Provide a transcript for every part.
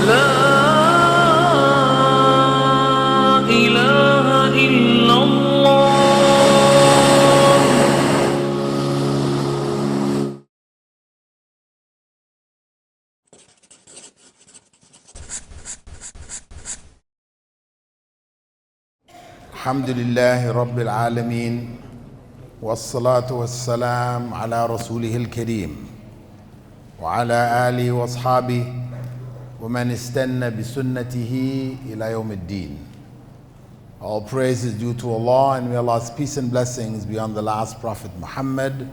لا إله إلا الله. الحمد لله رب العالمين والصلاة والسلام على رسوله الكريم وعلى آله وأصحابه ومن استنى بسنته إلى يوم الدين. All praise is due to Allah, and may Allah's peace and blessings be on the last Prophet Muhammad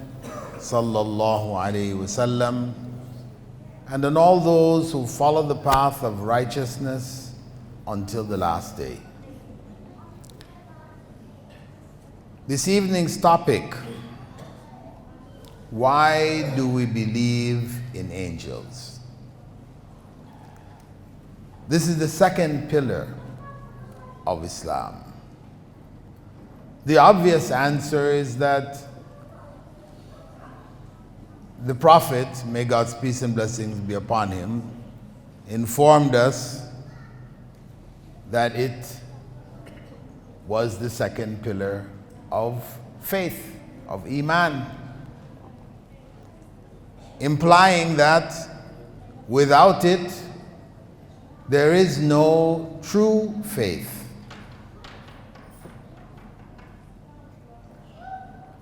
sallallahu alayhi wasallam, and on all those who follow the path of righteousness until the last day. This evening's topic: why do we believe in angels? This is the second pillar of Islam. The obvious answer is that the Prophet, may God's peace and blessings be upon him, informed us that it was the second pillar of faith, of Eeman, implying that without it there is no true faith.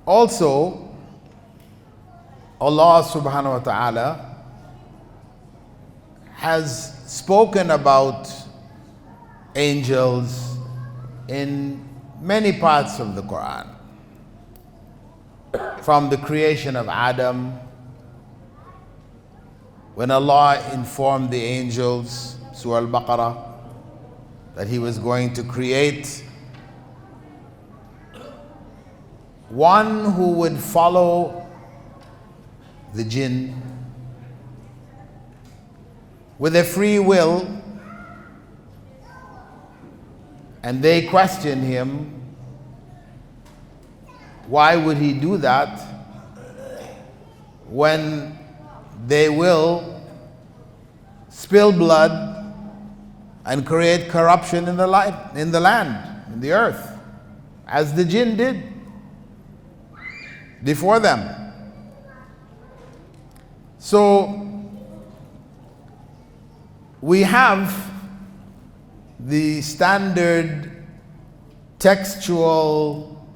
Also, Allah subhanahu wa ta'ala has spoken about angels in many parts of the Quran. From the creation of Adam, when Allah informed the angels, Surah Al-Baqarah, that He was going to create one who would follow the jinn with a free will, and they questioned Him, why would He do that when they will spill blood and create corruption in the land, in the earth, as the jinn did before them. So we have the standard textual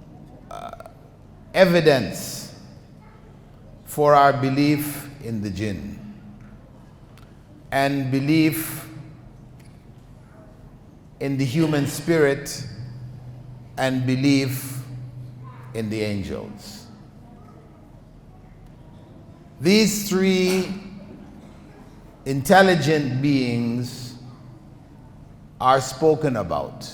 evidence for our belief in the jinn and belief in the human spirit and belief in the angels. These three intelligent beings are spoken about.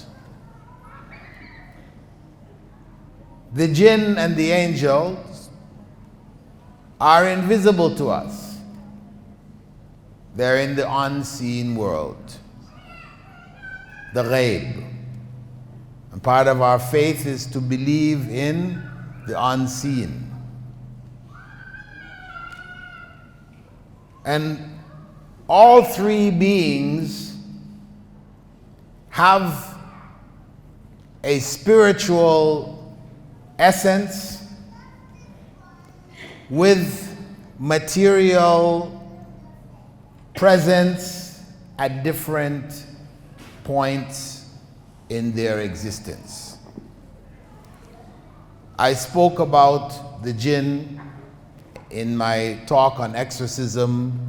The jinn and the angels are invisible to us. They're in the unseen world, the ghaib. And part of our faith is to believe in the unseen. And all three beings have a spiritual essence with material presence at different points in their existence. I spoke about the jinn in my talk on exorcism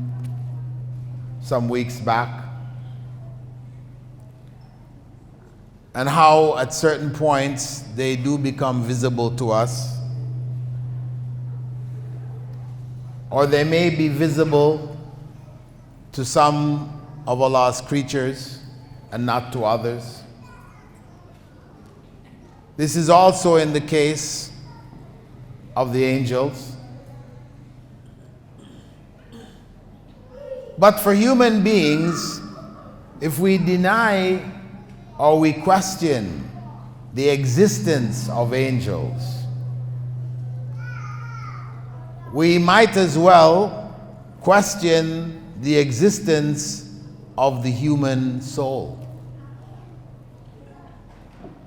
some weeks back, and how at certain points they do become visible to us, or they may be visible to some of Allah's creatures and not to others. This is also in the case of the angels. But for human beings, if we deny or we question the existence of angels, we might as well question the existence of the human soul.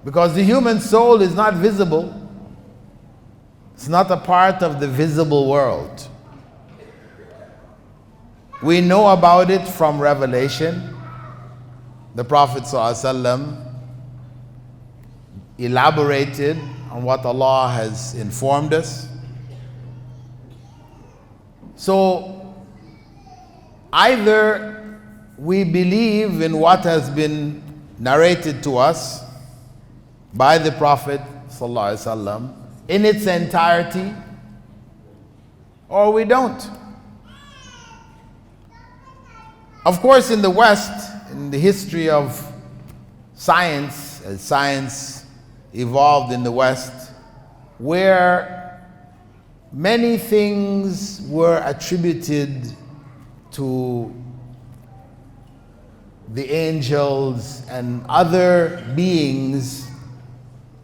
Because the human soul is not visible. It's not a part of the visible world. We know about it from Revelation. The Prophet ﷺ elaborated on what Allah has informed us. So, either we believe in what has been narrated to us by the Prophet ﷺ in its entirety, or we don't. Of course, in the West, in the history of science, as science evolved in the West, where many things were attributed to the angels and other beings,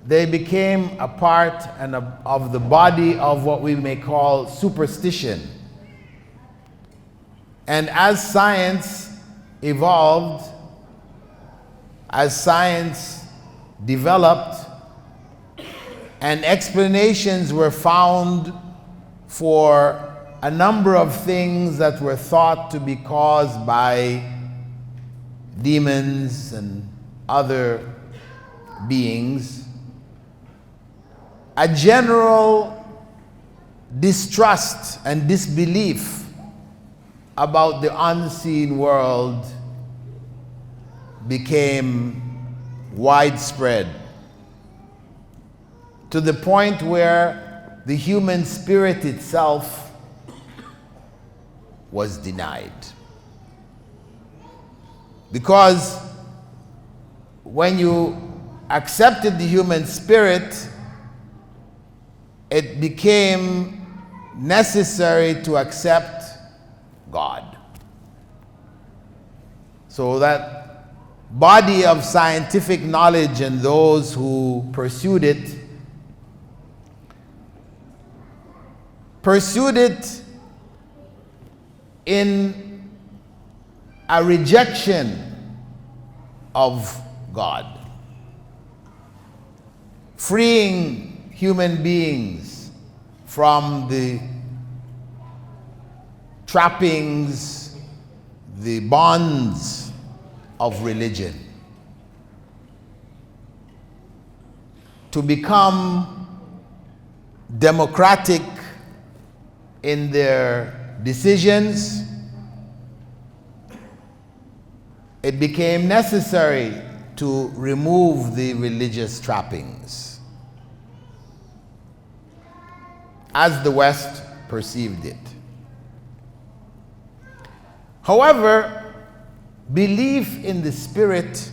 they became a part of the body of what we may call superstition. And as science evolved, as science developed, and explanations were found for a number of things that were thought to be caused by demons and other beings, a general distrust and disbelief about the unseen world became widespread, to the point where the human spirit itself was denied. Because when you accepted the human spirit, it became necessary to accept God. So that body of scientific knowledge and those who pursued it in a rejection of God, freeing human beings from the trappings, the bonds of religion, to become democratic in their decisions. It became necessary to remove the religious trappings, as the West perceived it. However, belief in the spirit,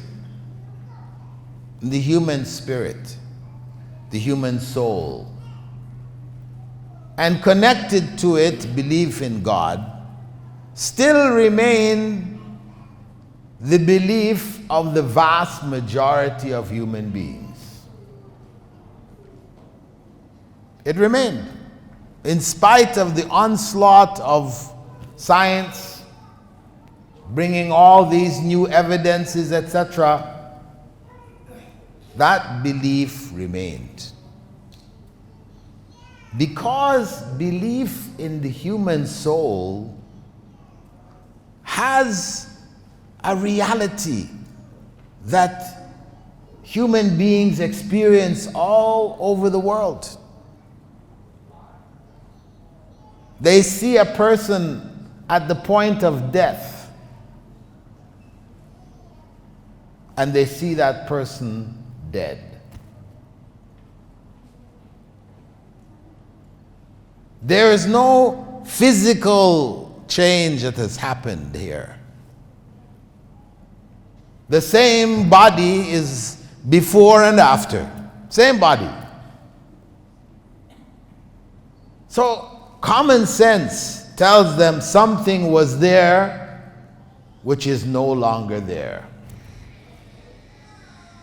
the human spirit, the human soul, and connected to it, belief in God, still remain the belief of the vast majority of human beings. It remained, in spite of the onslaught of science, bringing all these new evidences, etc., that belief remained. Because belief in the human soul has a reality that human beings experience all over the world. They see a person at the point of death, and they see that person dead. There is no physical change that has happened here. The same body is before and after. Same body. So common sense tells them something was there which is no longer there.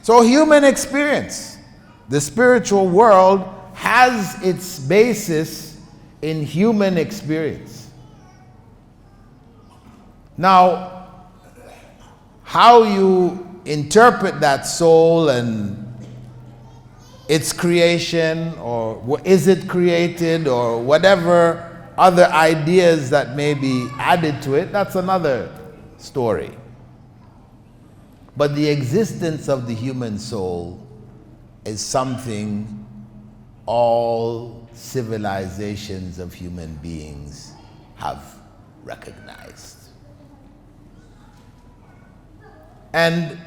So human experience, the spiritual world, has its basis in human experience. Now, how you interpret that soul and its creation, or is it created, or whatever other ideas that may be added to it, that's another story. But the existence of the human soul is something all civilizations of human beings have recognized. And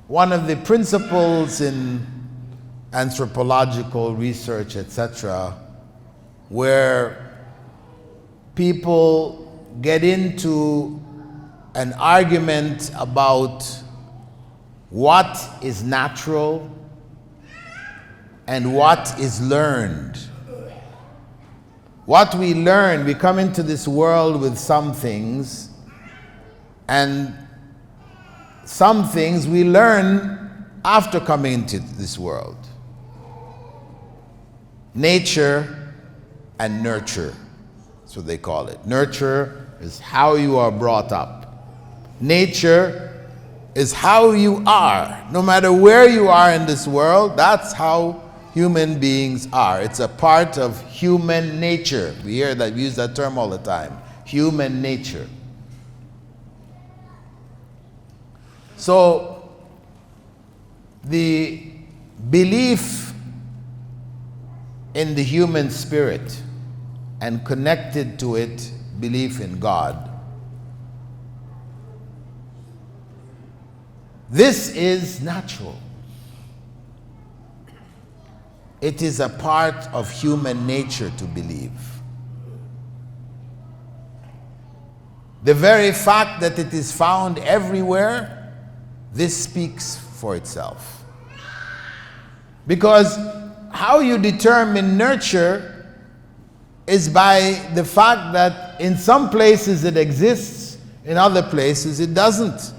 one of the principles in anthropological research, etc., where people get into an argument about what is natural and what is learned. What we learn, we come into this world with some things, and some things we learn after coming into this world. Nature and nurture, that's what they call it. Nurture is how you are brought up. Nature is how you are. No matter where you are in this world, that's how human beings are. It's a part of human nature. We hear that, we use that term all the time. Human nature. So, the belief in the human spirit and connected to it, belief in God, this is natural. It is a part of human nature to believe. The very fact that it is found everywhere, this speaks for itself. Because how you determine nurture is by the fact that in some places it exists, in other places it doesn't.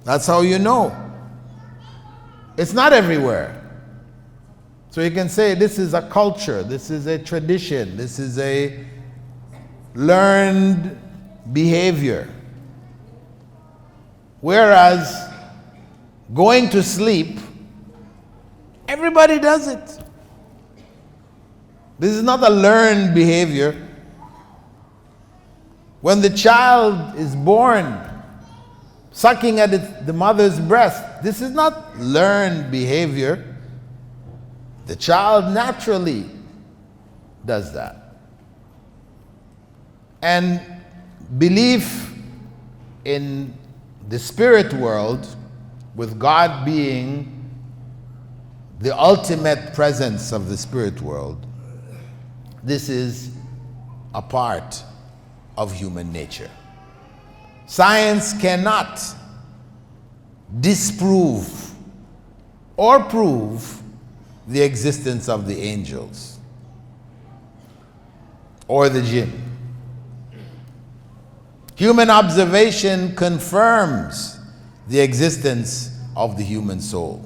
That's how you know. It's not everywhere. So you can say this is a culture, this is a tradition, this is a learned behavior. Whereas going to sleep, everybody does it. This is not a learned behavior. When the child is born, sucking at the mother's breast, this is not learned behavior. The child naturally does that. And belief in the spirit world, with God being the ultimate presence of the spirit world, this is a part of human nature. Science cannot disprove or prove the existence of the angels or the jinn. Human observation confirms the existence of the human soul.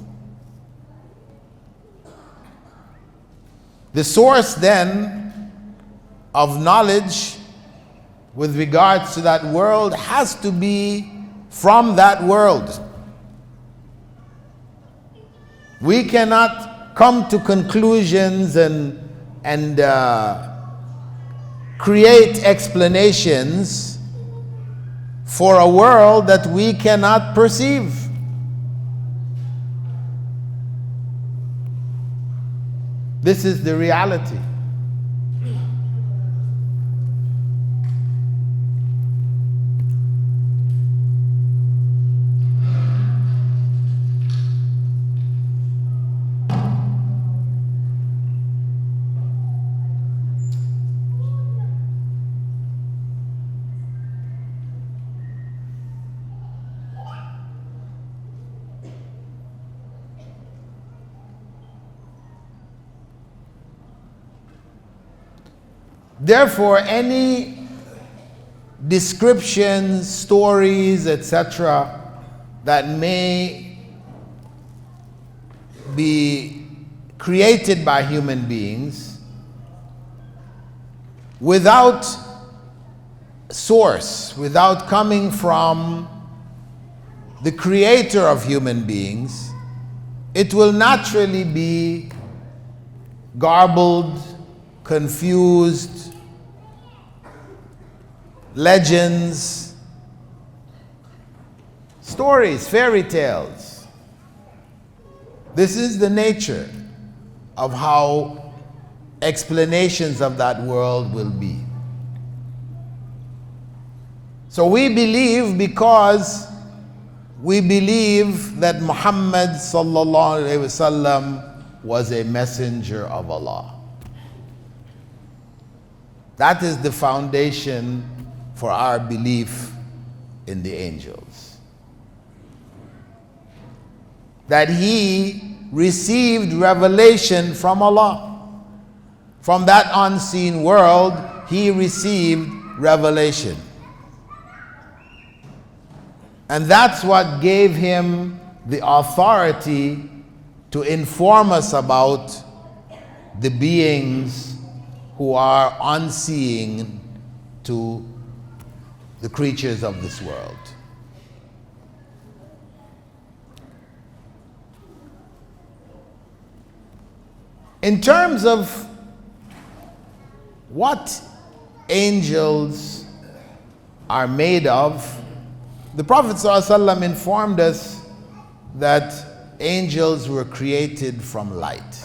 The source then of knowledge with regards to that world has to be from that world. We cannot come to conclusions and create explanations for a world that we cannot perceive. This is the reality. Therefore, any descriptions, stories, etc., that may be created by human beings without source, without coming from the creator of human beings, it will naturally be garbled, confused, legends, stories, fairy tales. This is the nature of how explanations of that world will be. So we believe because we believe that Muhammad sallallahu alaihi wasallam was a messenger of Allah. That is the foundation for our belief in the angels. That he received revelation from Allah. From that unseen world, he received revelation. And that's what gave him the authority to inform us about the beings who are unseeing to the creatures of this world. In terms of what angels are made of, the Prophet ﷺ informed us that angels were created from light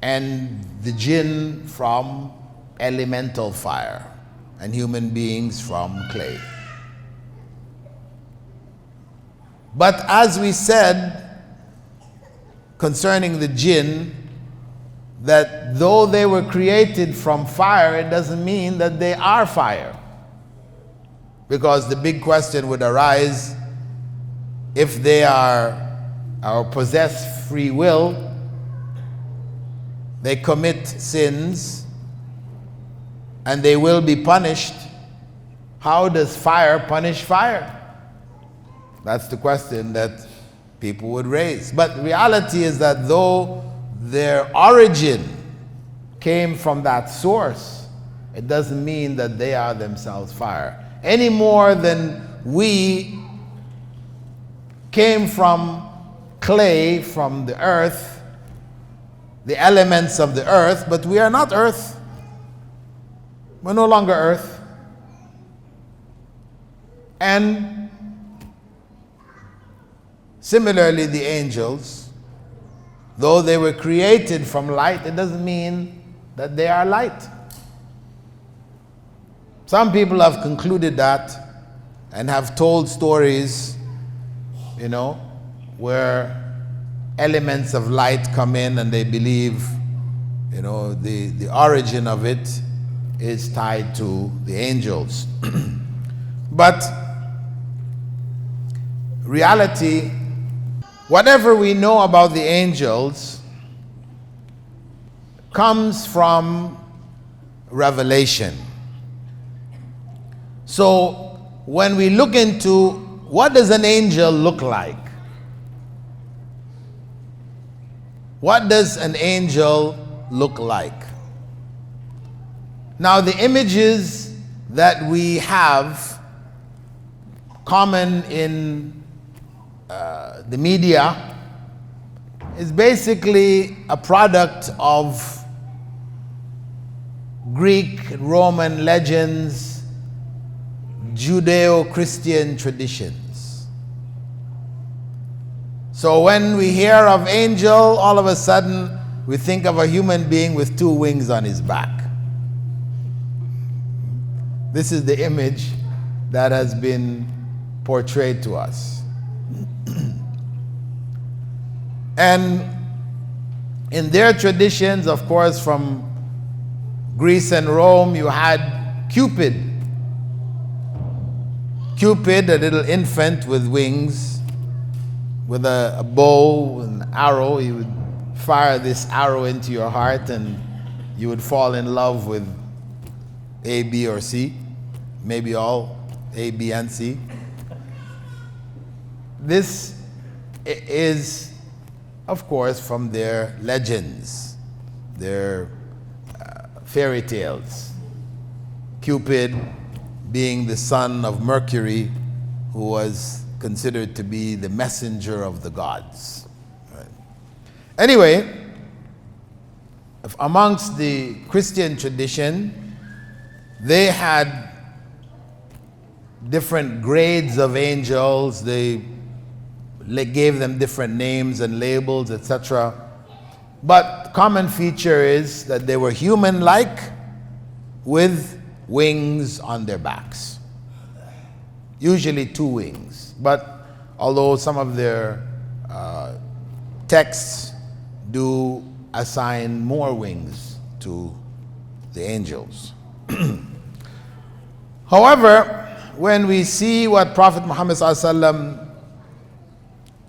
and the jinn from elemental fire and human beings from clay. But as we said concerning the jinn, that though they were created from fire, it doesn't mean that they are fire. Because the big question would arise, if they are or possess free will, they commit sins and they will be punished. How does fire punish fire? That's the question that people would raise. But reality is that though their origin came from that source, it doesn't mean that they are themselves fire. Any more than we came from clay, from the earth, the elements of the earth, but we are not earth. We're no longer earth. And similarly, the angels, though they were created from light, it doesn't mean that they are light. Some people have concluded that and have told stories, where elements of light come in and they believe, the origin of it is tied to the angels. But reality, whatever we know about the angels comes from revelation. So when we look into what does an angel look like? What does an angel look like? Now the images that we have common in the media is basically a product of Greek, Roman legends, Judeo-Christian traditions. So when we hear of angel, all of a sudden we think of a human being with two wings on his back. This is the image that has been portrayed to us. And in their traditions, of course, from Greece and Rome, you had Cupid. Cupid, a little infant with wings, with a bow and arrow. He would fire this arrow into your heart and you would fall in love with A, B, or C. Maybe all A, B, and C. This is, of course, from their legends, their fairy tales. Cupid being the son of Mercury, who was considered to be the messenger of the gods. Right. Anyway, amongst the Christian tradition, they had different grades of angels. They gave them different names and labels, etc. But common feature is that they were human-like with wings on their backs. Usually 2 wings. But although some of their texts do assign more wings to the angels. However, when we see what Prophet Muhammad ﷺ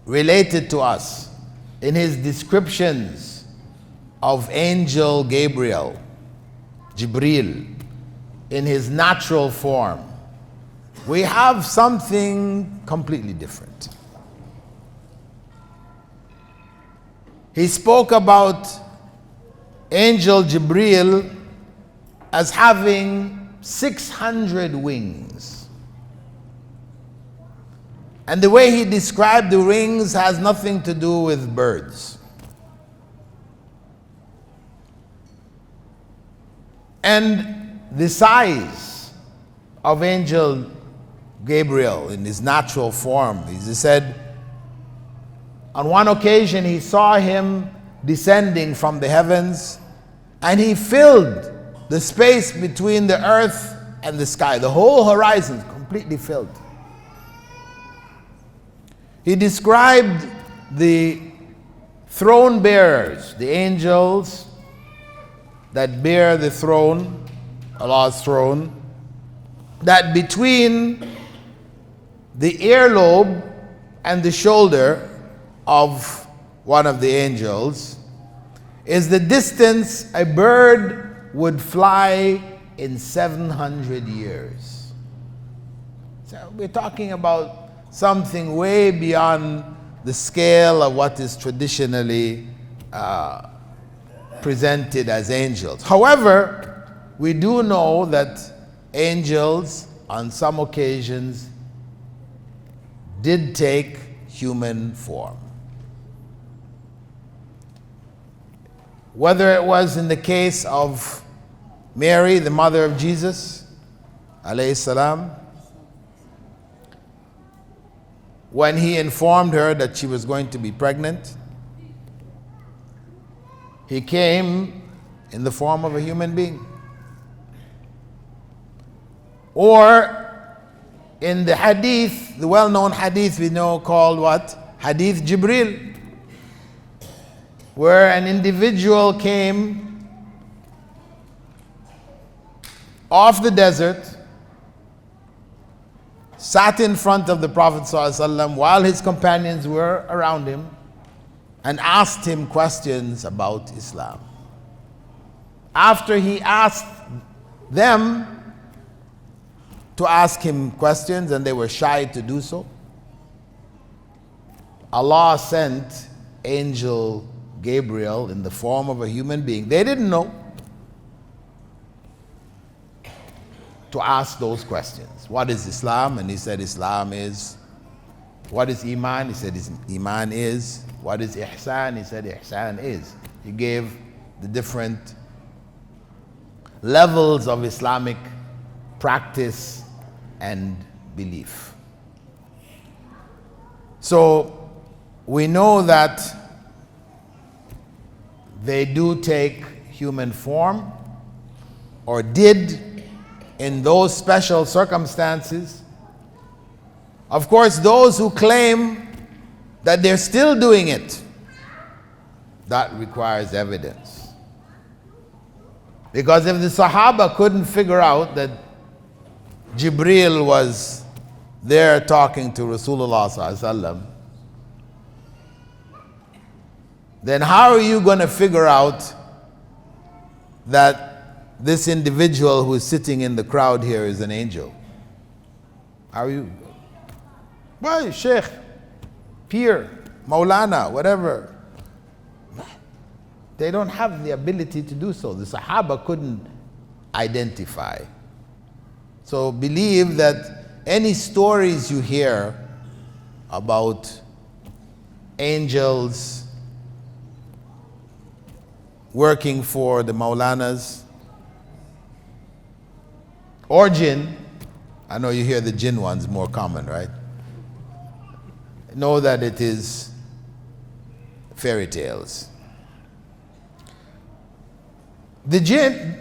related to us in his descriptions of angel Gabriel, Jibril, in his natural form, we have something completely different. He spoke about angel Jibril as having 600 wings. And the way he described the wings has nothing to do with birds. And the size of angel Gabriel in his natural form, he said, on one occasion he saw him descending from the heavens, and he filled the space between the earth and the sky. The whole horizon completely filled. He described the throne bearers, the angels that bear the throne, Allah's throne, that between the earlobe and the shoulder of one of the angels is the distance a bird would fly in 700 years. So we're talking about something way beyond the scale of what is traditionally presented as angels. However, we do know that angels on some occasions did take human form. Whether it was in the case of Mary, the mother of Jesus, alayhi salam, when he informed her that she was going to be pregnant, he came in the form of a human being. Or in the hadith, the well-known hadith we know called what? Hadith Jibril, where an individual came off the desert, sat in front of the Prophet ﷺ while his companions were around him, and asked him questions about Islam. After he asked them to ask him questions and they were shy to do so, Allah sent angel Gabriel in the form of a human being. They didn't know, to ask those questions. What is Islam? And he said Islam is. What is Eeman? He said Eeman is. What is Ihsan? He said Ihsan is. He gave the different levels of Islamic practice and belief. So we know that they do take human form, or did in those special circumstances. Of course, those who claim that they're still doing it, that requires evidence. Because if the Sahaba couldn't figure out that Jibril was there talking to Rasulullah sallallahu alaihi wasallam, then how are you going to figure out that this individual who is sitting in the crowd here is an angel? How are you? Well, Sheikh, Peer, Maulana, whatever. They don't have the ability to do so. The Sahaba couldn't identify. So believe that any stories you hear about angels working for the Maulanas or jinn. I know you hear the jinn ones more common, right? Know that it is fairy tales. The jinn,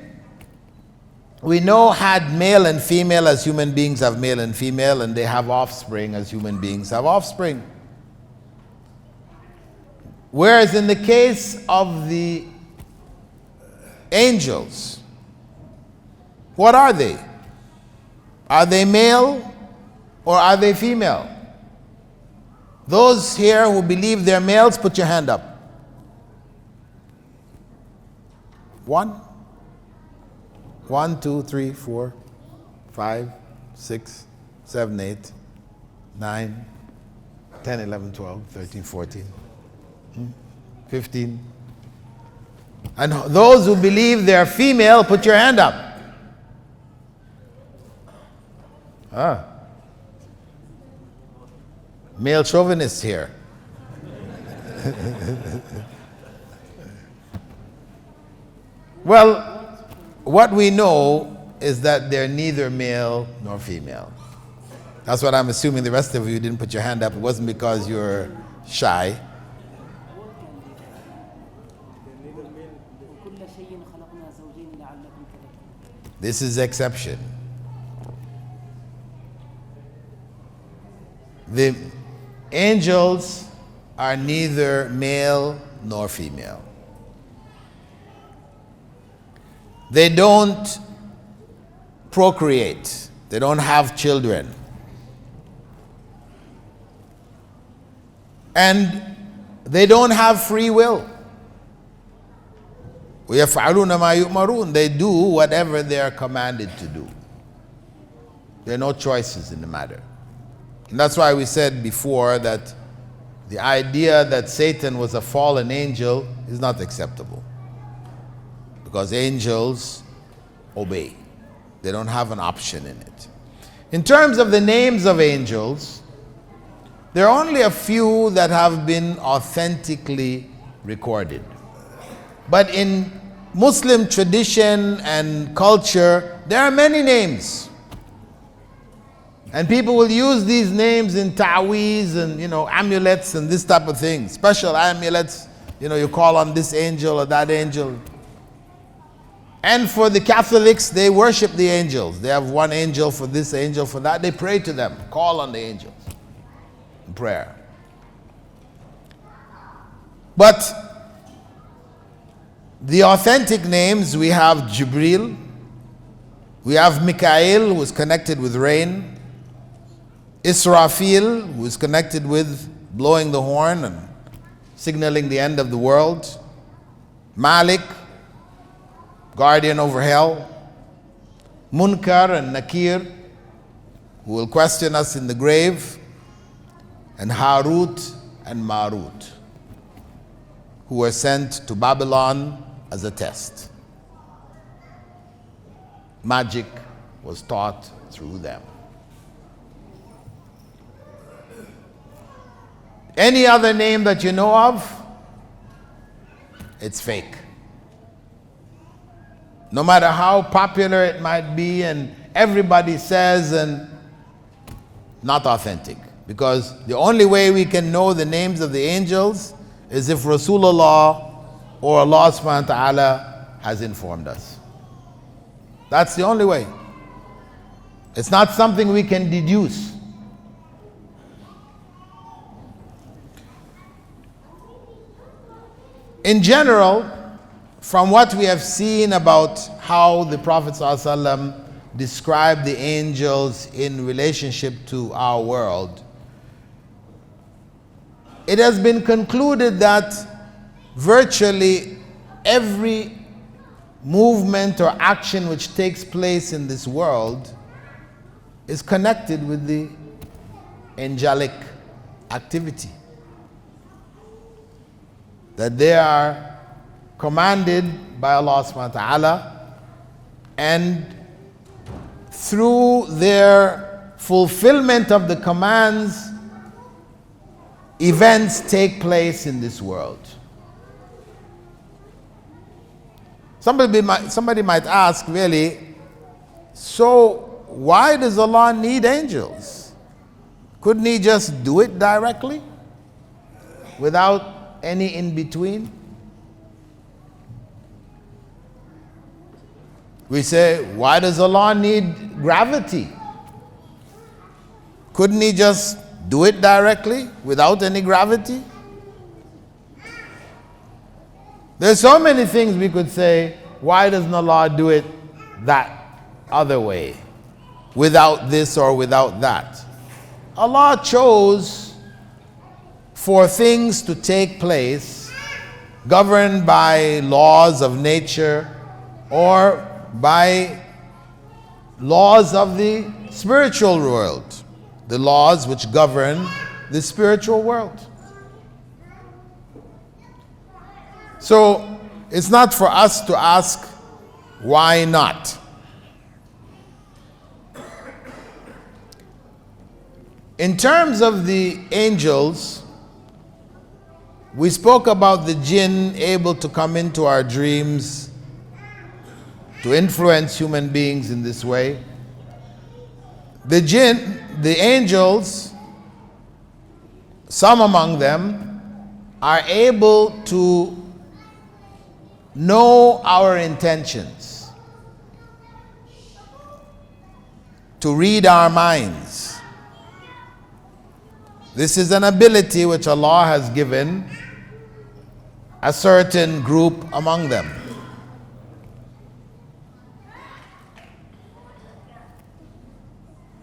we know, had male and female as human beings have male and female, and they have offspring as human beings have offspring. Whereas in the case of the angels, what are they? Are they male or are they female? Those here who believe they're males, put your hand up. One, 2, 3, 4, 5, 6, 7, 8, 9, 10, 11, 12, 13, 14, 15. And those who believe they're female, put your hand up. Male chauvinists here. Well, what we know is that they're neither male nor female. That's what I'm assuming. The rest of you didn't put your hand up. It wasn't because you're shy. This is exception. The angels are neither male nor female. They don't procreate. They don't have children. And they don't have free will. وَيَفْعَلُونَ مَا يُؤْمَرُونَ. They do whatever they are commanded to do. There are no choices in the matter. And that's why we said before that the idea that Satan was a fallen angel is not acceptable. Because angels obey. They don't have an option in it. In terms of the names of angels, there are only a few that have been authentically recorded. But in Muslim tradition and culture, there are many names. And people will use these names in ta'weez and, amulets and this type of thing. Special amulets, you call on this angel or that angel. And for the Catholics, they worship the angels. They have one angel for this, angel for that. They pray to them, call on the angels in prayer. But the authentic names, we have Jibril, we have Mikael, who is connected with rain, Israfil, who is connected with blowing the horn and signaling the end of the world, Malik, guardian over hell, Munkar and Nakir, who will question us in the grave, and Harut and Marut, who were sent to Babylon as a test. Magic was taught through them. Any other name that you know of, it's fake. No matter how popular it might be and everybody says, and not authentic. Because the only way we can know the names of the angels is if Rasulullah or Allah subhanahu wa ta'ala has informed us. That's the only way. It's not something we can deduce. In general, from what we have seen about how the Prophet ﷺ described the angels in relationship to our world, it has been concluded that virtually every movement or action which takes place in this world is connected with the angelic activity. That they are commanded by Allah subhanahu wa ta'ala, and through their fulfillment of the commands, events take place in this world. Somebody might ask, really, so why does Allah need angels? Couldn't He just do it directly without any in-between? We say, why does Allah need gravity? Couldn't He just do it directly without any gravity? There's so many things we could say, why doesn't Allah do it that other way, without this or without that? Allah chose for things to take place governed by laws of nature or by laws of the spiritual world, the laws which govern the spiritual world. So it's not for us to ask, why not? In terms of the angels, we spoke about the jinn able to come into our dreams to influence human beings in this way. The jinn, the angels, some among them are able to know our intentions, to read our minds. This is an ability which Allah has given a certain group among them.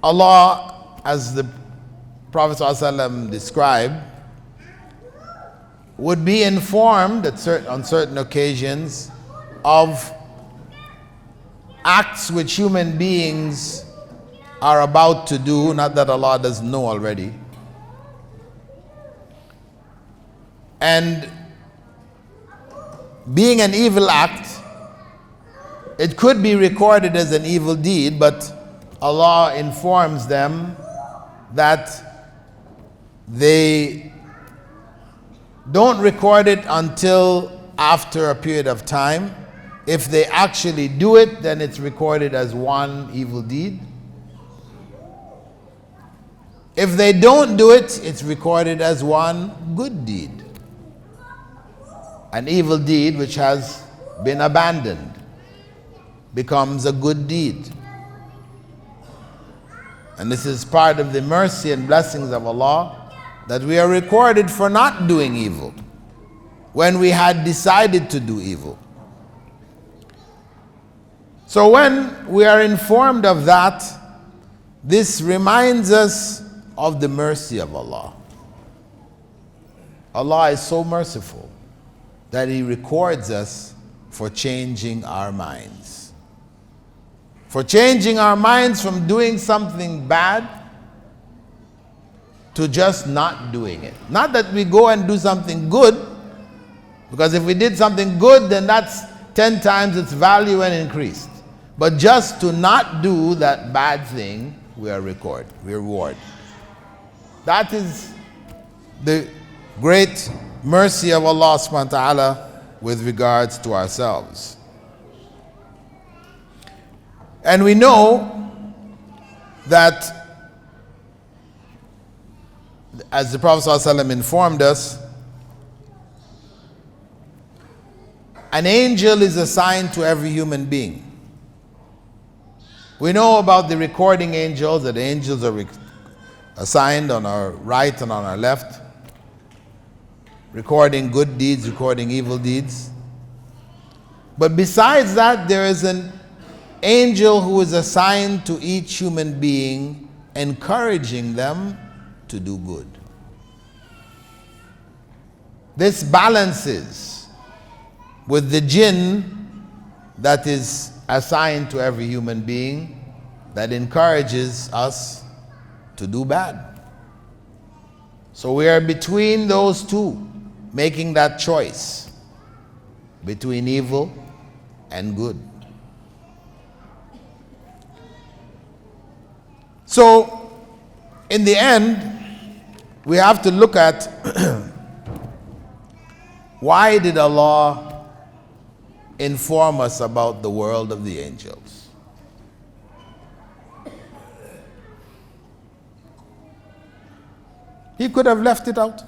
Allah, as the Prophet ﷺ described, would be informed on certain occasions of acts which human beings are about to do, not that Allah doesn't know already. And being an evil act, it could be recorded as an evil deed, but Allah informs them that they don't record it until after a period of time. If they actually do it, then it's recorded as one evil deed. If they don't do it, it's recorded as one good deed. An evil deed which has been abandoned becomes a good deed. And this is part of the mercy and blessings of Allah, that we are recorded for not doing evil when we had decided to do evil. So when we are informed of that, this reminds us of the mercy of Allah. Allah is so merciful that He records us for changing our minds. For changing our minds from doing something bad to just not doing it. Not that we go and do something good, because if we did something good, then that's 10 times its value and increased. But just to not do that bad thing, we reward. That is the great mercy of Allah subhanahu wa ta'ala with regards to ourselves. And we know that, as the Prophet ﷺ informed us, an angel is assigned to every human being. We know about the recording angels, that angels are assigned on our right and on our left, recording good deeds, recording evil deeds. But besides that, there is an angel who is assigned to each human being, encouraging them to do good. This balances with the jinn that is assigned to every human being, that encourages us to do bad. So we are between those two, making that choice between evil and good. So in the end, we have to look at why did Allah inform us about the world of the angels? He could have left it out.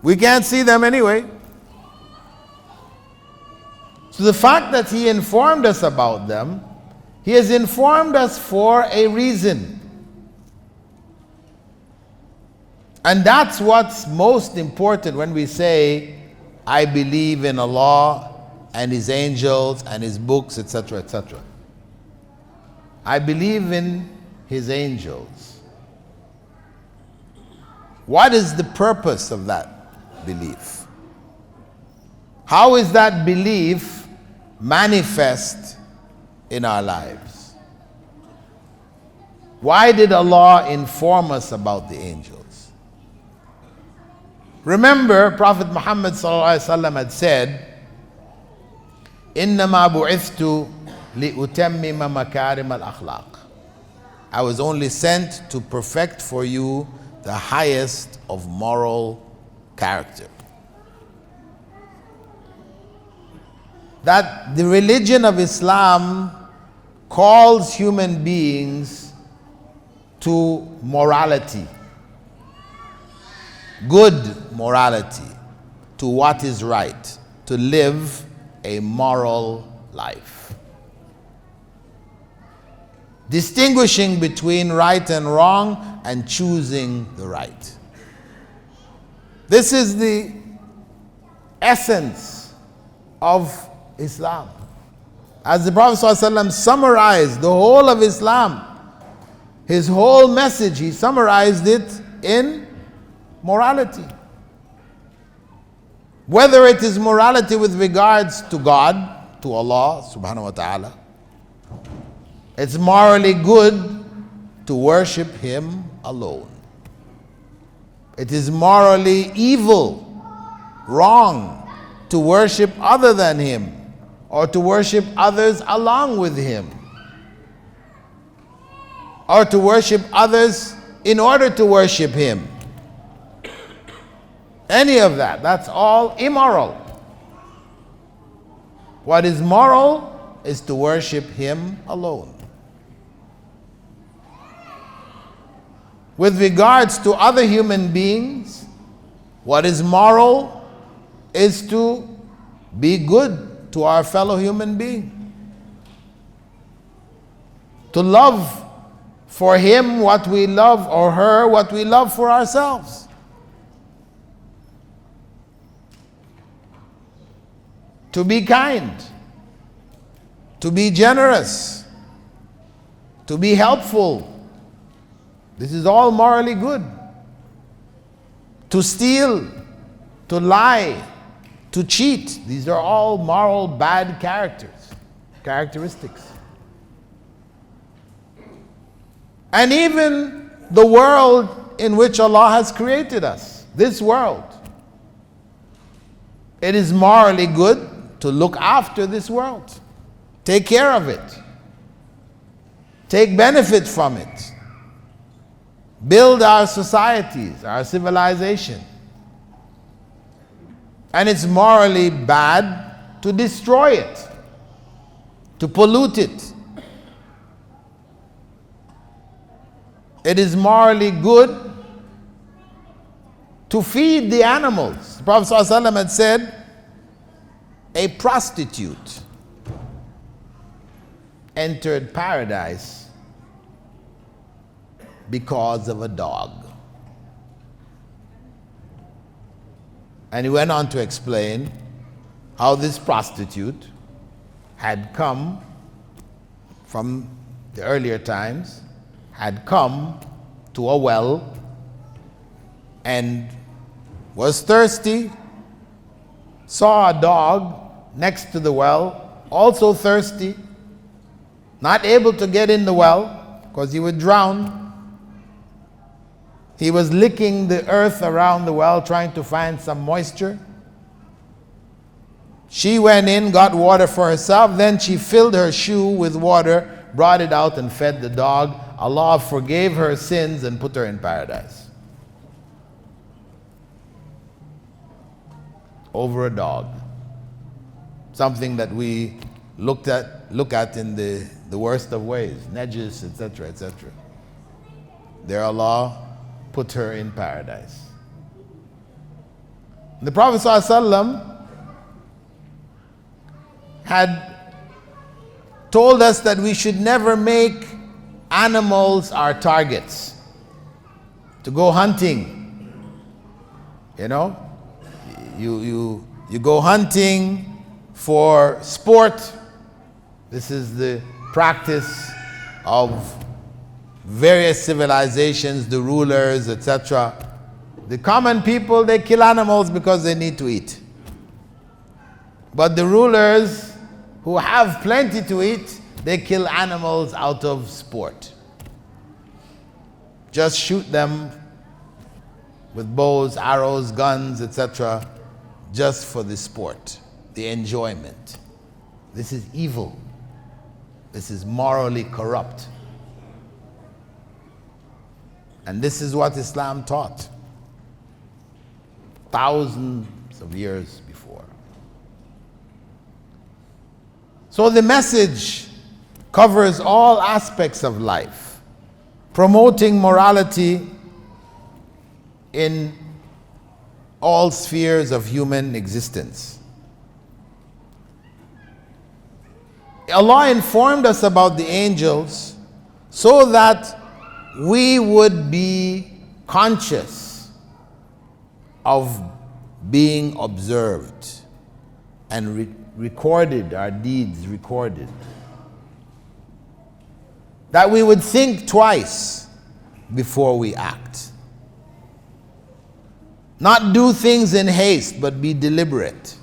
We can't see them anyway. So the fact that He informed us about them, He has informed us for a reason. And that's what's most important when we say, I believe in Allah and His angels and His books, etc., etc. I believe in His angels. What is the purpose of that belief? How is that belief manifest in our lives? Why did Allah inform us about the angels? Remember, Prophet Muhammad ﷺ had said, إِنَّمَا بُعِثْتُ لِأُتَمِّمَ مَكَارِمَ الْأَخْلَاقِ. I was only sent to perfect for you the highest of moral character. That the religion of Islam calls human beings to morality. Good morality, to what is right, to live a moral life. Distinguishing between right and wrong and choosing the right. This is the essence of Islam. As the Prophet ﷺ summarized the whole of Islam, his whole message, he summarized it in morality. Whether it is morality with regards to God, to Allah subhanahu wa ta'ala, it's morally good to worship Him alone. It is morally evil, wrong, to worship other than Him or to worship others along with Him or to worship others in order to worship Him. Any of that, that's all immoral. What is moral is to worship Him alone. With regards to other human beings, what is moral is to be good to our fellow human being. To love for him what we love, or her what we love for ourselves. To be kind, to be generous, to be helpful. This is all morally good. To steal, to lie, to cheat. These are all moral bad characteristics. And even the world in which Allah has created us, this world, it is morally good to look after this world. Take care of it. Take benefit from it. Build our societies, our civilization. And it's morally bad to destroy it, to pollute it. It is morally good to feed the animals. The Prophet ﷺ had said, a prostitute entered paradise because of a dog. And he went on to explain how this prostitute had come from the earlier times, had come to a well and was thirsty, saw a dog next to the well, also thirsty, not able to get in the well because he would drown. He was licking the earth around the well trying to find some moisture. She went in, got water for herself, then she filled her shoe with water, brought it out and fed the dog Allah forgave her sins and put her in paradise. Over a dog. Something that we look at in the worst of ways, najis, etc., etc. There Allah put her in paradise. The Prophet ﷺ had told us that we should never make animals our targets. To go hunting, you know, you go hunting for sport. This is the practice of various civilizations, the rulers, etc. The common people, they kill animals because they need to eat. But the rulers who have plenty to eat, they kill animals out of sport. Just shoot them with bows, arrows, guns, etc., just for the sport, the enjoyment. This is evil. This is morally corrupt. And this is what Islam taught thousands of years before. So the message covers all aspects of life, promoting morality in all spheres of human existence. Allah informed us about the angels so that we would be conscious of being observed and recorded, our deeds recorded. That we would think twice before we act. Not do things in haste, but be deliberate.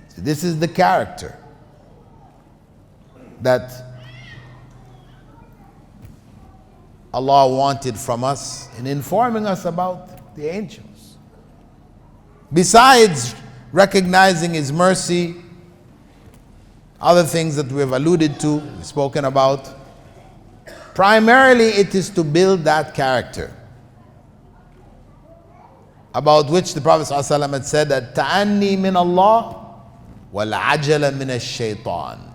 So this is the character that Allah wanted from us in informing us about the angels. Besides recognizing His mercy, other things that we have alluded to, we've spoken about, primarily it is to build that character, about which the Prophet ﷺ had said that ta'anni min Allah wal ajala min ash-shaytan.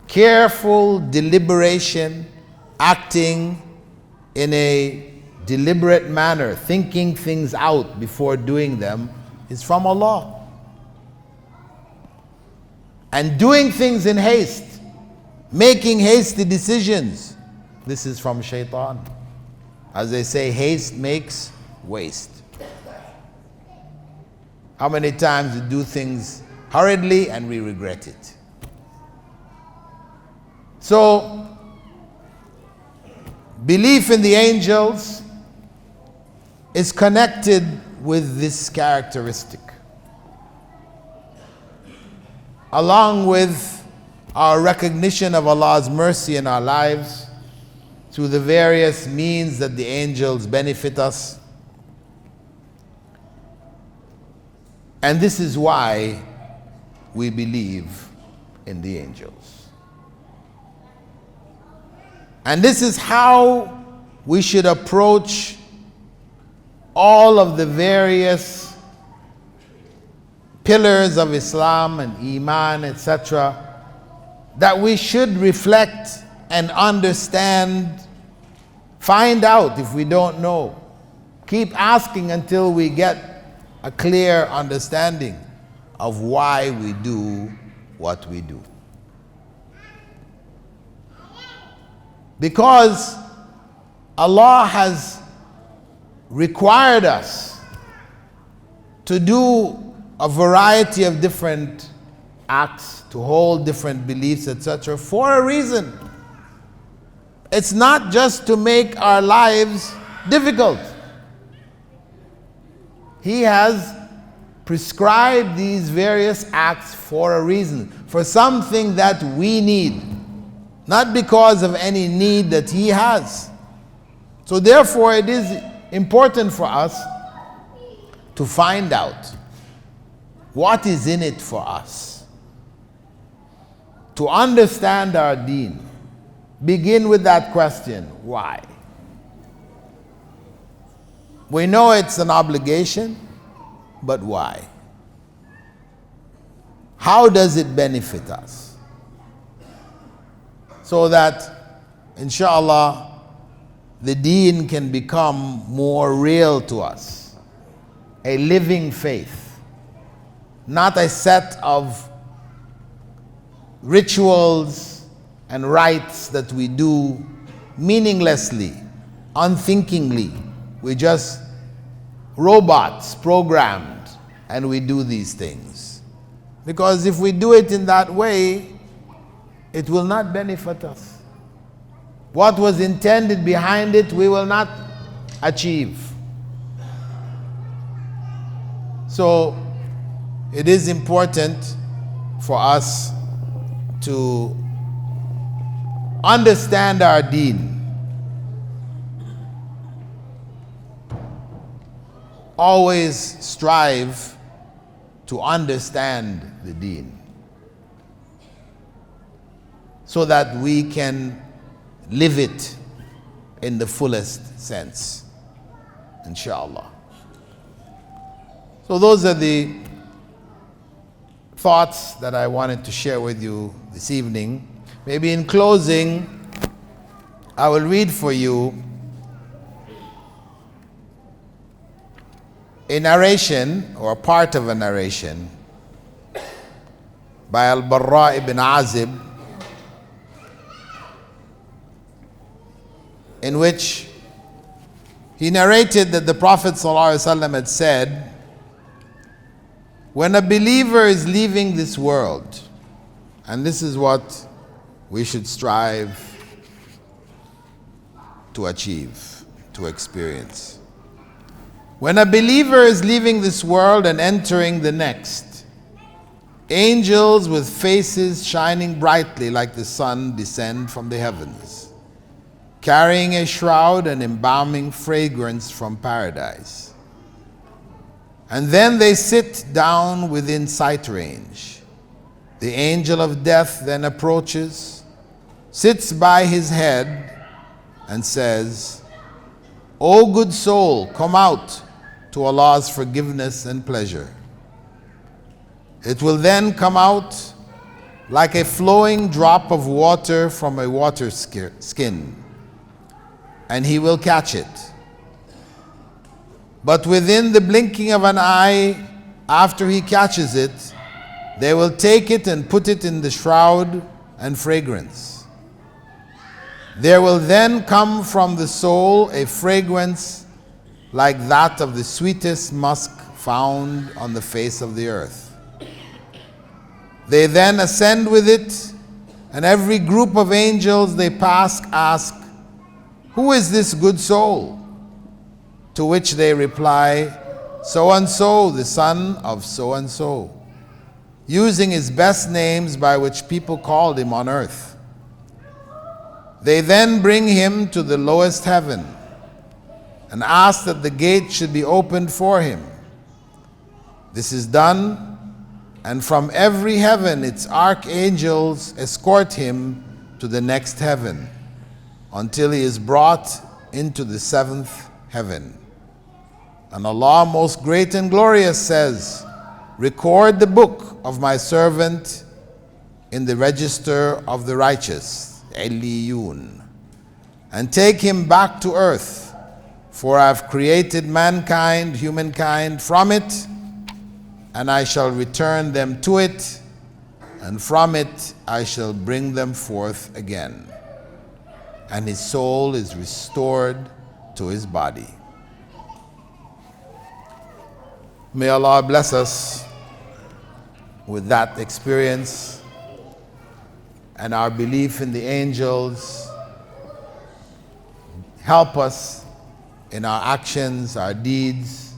Careful deliberation, acting in a deliberate manner, thinking things out before doing them, is from Allah. And doing things in haste, making hasty decisions, this is from shaitan. As they say, haste makes waste. How many times we do things hurriedly and we regret it? So, belief in the angels is connected with this characteristic, along with our recognition of Allah's mercy in our lives through the various means that the angels benefit us. And this is why we believe in the angels. And this is how we should approach all of the various pillars of Islam and Eeman, etc., that we should reflect and understand, find out if we don't know. Keep asking until we get a clear understanding of why we do what we do. Because Allah has required us to do a variety of different acts, to hold different beliefs, etc., for a reason. It's not just to make our lives difficult. He has prescribed these various acts for a reason, for something that we need, not because of any need that He has. So therefore it is important for us to find out what is in it for us. to understand our deen, begin with that question, why? We know it's an obligation, but why? How does it benefit us? So that, inshallah, the deen can become more real to us, a living faith, not a set of rituals and rites that we do meaninglessly, unthinkingly. We just robots programmed and we do these things. Because if we do it in that way, it will not benefit us. What was intended behind it, we will not achieve. So it is important for us to understand our deen. Always strive to understand the deen so that we can live it in the fullest sense, inshallah. So those are the thoughts that I wanted to share with you this evening. Maybe in closing, I will read for you a narration, or part of a narration, by Al-Barra ibn Azib, in which he narrated that the Prophet ﷺ had said, when a believer is leaving this world, and this is what we should strive to achieve, to experience. When a believer is leaving this world and entering the next, angels with faces shining brightly like the sun descend from the heavens, carrying a shroud and embalming fragrance from paradise. And then they sit down within sight range. The angel of death then approaches, sits by his head, and says, O good soul, come out to Allah's forgiveness and pleasure. It will then come out like a flowing drop of water from a water skin, and he will catch it. But within the blinking of an eye, after he catches it, they will take it and put it in the shroud and fragrance. There will then come from the soul a fragrance like that of the sweetest musk found on the face of the earth. They then ascend with it, and every group of angels they pass ask, who is this good soul? To which they reply, so-and-so, the son of so-and-so, using his best names by which people called him on earth. They then bring him to the lowest heaven and ask that the gate should be opened for him. This is done, and from every heaven its archangels escort him to the next heaven until he is brought into the seventh heaven. And Allah most great and glorious says, record the book of my servant in the register of the righteous, Illiyun, and take him back to earth, for I have created mankind, humankind, from it, and I shall return them to it, and from it I shall bring them forth again. And his soul is restored to his body. May Allah bless us with that experience and our belief in the angels. Help us in our actions, our deeds,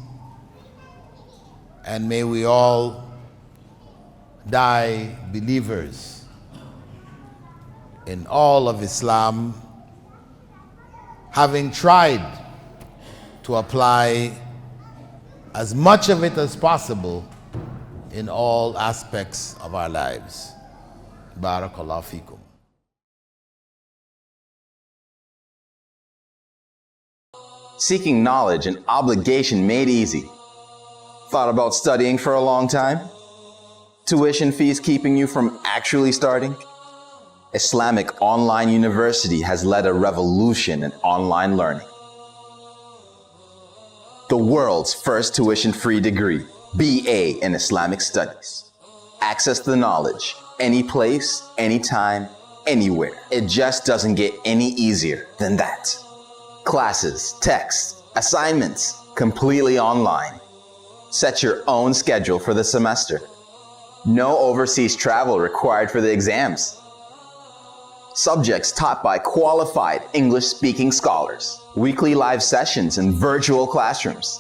and may we all die believers in all of Islam, having tried to apply as much of it as possible in all aspects of our lives. Barakallahu feekum. Seeking knowledge an obligation made easy. Thought about studying for a long time? Tuition fees keeping you from actually starting? Islamic Online University has led a revolution in online learning. The world's first tuition-free degree, BA in Islamic Studies. Access the knowledge, any place, anytime, anywhere. It just doesn't get any easier than that. Classes, texts, assignments, completely online. Set your own schedule for the semester. No overseas travel required for the exams. Subjects taught by qualified English-speaking scholars. Weekly live sessions and virtual classrooms.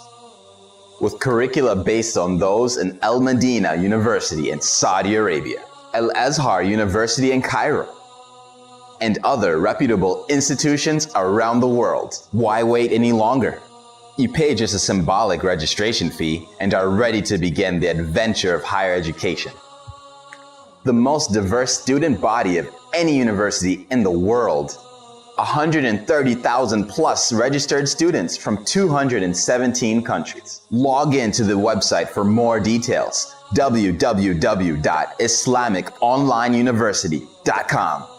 With curricula based on those in Al Medina University in Saudi Arabia, Al Azhar University in Cairo, and other reputable institutions around the world. Why wait any longer? You pay just a symbolic registration fee and are ready to begin the adventure of higher education. The most diverse student body of any university in the world. 130,000 plus registered students from 217 countries. Log in to the website for more details. www.islamiconlineuniversity.com